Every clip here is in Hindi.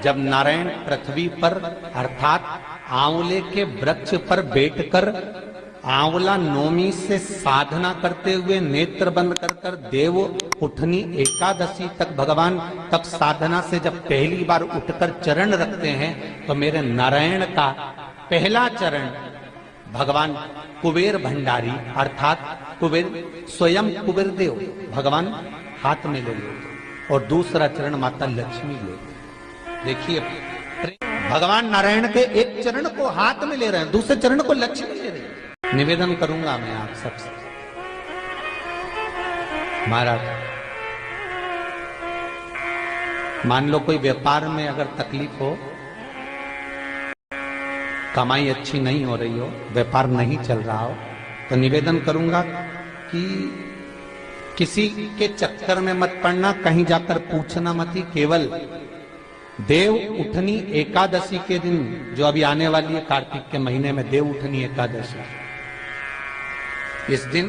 जब नारायण पृथ्वी पर अर्थात आंवले के वृक्ष पर बैठकर आंवला नौमी से साधना करते हुए नेत्र बंद कर देव उठनी एकादशी तक भगवान तब साधना से जब पहली बार उठकर चरण रखते हैं तो मेरे नारायण का पहला चरण भगवान कुबेर भंडारी अर्थात कुबेर स्वयं कुबेर देव भगवान हाथ में ले लेते और दूसरा चरण माता लक्ष्मी लेते। देखिए भगवान नारायण के एक चरण को हाथ में ले रहे हैं, दूसरे चरण को लक्ष्मी ले रहे हैं। निवेदन करूंगा मैं आप सबसे, महाराज मान लो कोई व्यापार में अगर तकलीफ हो, कमाई अच्छी नहीं हो रही हो, व्यापार नहीं चल रहा हो, तो निवेदन करूंगा कि किसी के चक्कर में मत पड़ना, कहीं जाकर पूछना मत ही। केवल देव उठनी एकादशी के दिन जो अभी आने वाली है कार्तिक के महीने में देव उठनी एकादशी, इस दिन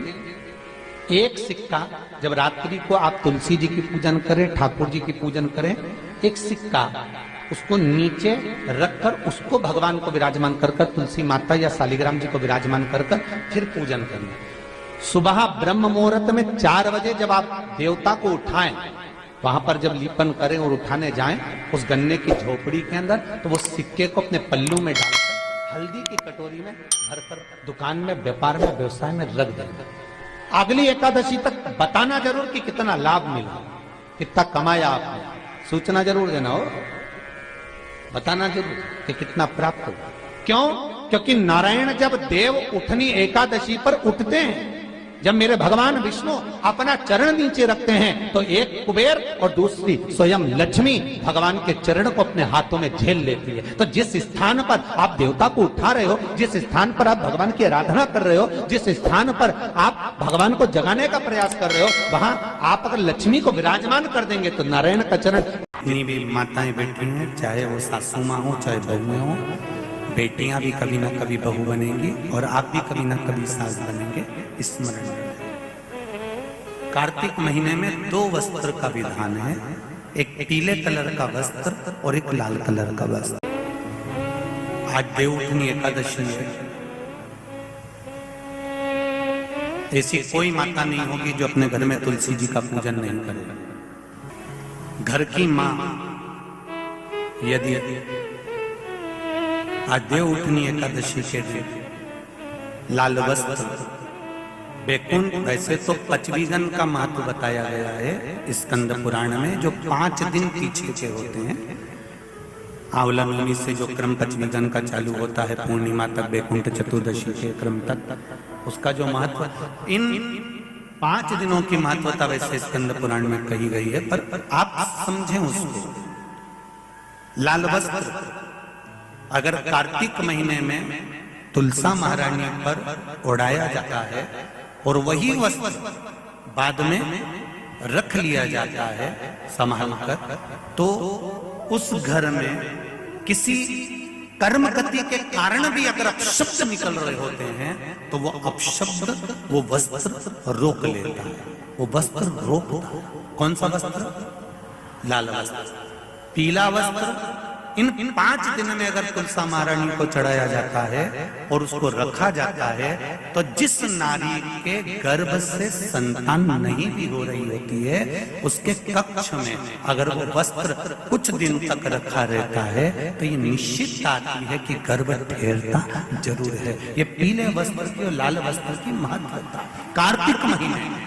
एक सिक्का जब रात्रि को आप तुलसी जी की पूजन करें, ठाकुर जी की पूजन करें, एक सिक्का उसको नीचे रखकर उसको भगवान को विराजमान कर तुलसी माता या शालिग्राम जी को विराजमान कर फिर पूजन करें। सुबह ब्रह्म मुहूर्त में 4 बजे जब आप देवता को उठाएं, वहां पर जब लीपन करें और उठाने जाएं उस गन्ने की झोपड़ी के अंदर, तो वो सिक्के को अपने पल्लू में डालकर हल्दी की कटोरी में भरकर दुकान में व्यापार में व्यवसाय में रख देंगे। अगली एकादशी तक बताना जरूर कि कितना लाभ मिला, कितना कमाया आपने, सूचना जरूर देना हो, बताना जरूर कि कितना प्राप्त हो। क्यों? क्योंकि नारायण जब देव उठनी एकादशी पर उठते हैं, जब मेरे भगवान विष्णु अपना चरण नीचे रखते हैं, तो एक कुबेर और दूसरी स्वयं लक्ष्मी भगवान के चरण को अपने हाथों में झेल लेती है। तो जिस स्थान पर आप देवता को उठा रहे हो, जिस स्थान पर आप भगवान की आराधना कर रहे हो, जिस स्थान पर आप भगवान को जगाने का प्रयास कर रहे हो, वहां आप अगर लक्ष्मी को विराजमान कर देंगे तो नारायण का चरण। जितनी भी माताएं बैठी हैं, चाहे वो सासू माँ हो चाहे बहुएं हो, बेटियां भी कभी ना कभी बहू बनेंगी और आप भी कभी ना कभी सास बनेंगे, स्मरण रखें। कार्तिक महीने में 2 वस्त्र का विधान है, एक पीले कलर का वस्त्र और एक लाल कलर का वस्त्र। आज देवउठनी एकादशी है, ऐसी कोई माता नहीं होगी जो अपने घर में तुलसी जी का पूजन नहीं करे। घर की मां यदि आज देवउठनी एकादशी के दिन लाल वस्त्र, बैकुंठ, वैसे तो पचवीगन का महत्व बताया गया है स्कंद पुराण में, जो 5 दिन पीछे के होते हैं। आंवला नवमी से जो क्रम पचवीगन का चालू होता है पूर्णिमा तक, बैकुंठ चतुर्दशी के क्रम तक, उसका जो महत्व, इन 5 दिनों की महत्वता वैसे स्कंद पुराण में कही गई है, पर आप समझें उसको। लाल वस्त्र अगर कार्तिक महीने में तुलसा महारानी पर ओढ़ाया जाता है और वही वस्त्र बाद में रख लिया जाता है संभाल कर, तो उस घर में किसी कर्म गति के कारण भी अगर अपशब्द निकल रहे होते हैं तो वो अपशब्द वो वस्त्र रोक लेता है, वो वस्त्र रोकता है। कौन सा वस्त्र? लाल वस्त्र, पीला वस्त्र। इन 5 दिन में अगर तुलसा महारानी को चढ़ाया जाता है और उसको रखा जाता है, तो जिस नारी के गर्भ से संतान नहीं भी हो रही होती है, उसके कक्ष में अगर वो वस्त्र कुछ दिन तक रखा रहता है, तो ये निश्चित आती है कि गर्भ ठहरता जरूर है। ये पीले वस्त्र की और लाल वस्त्र की महत्वता कार्तिक महीने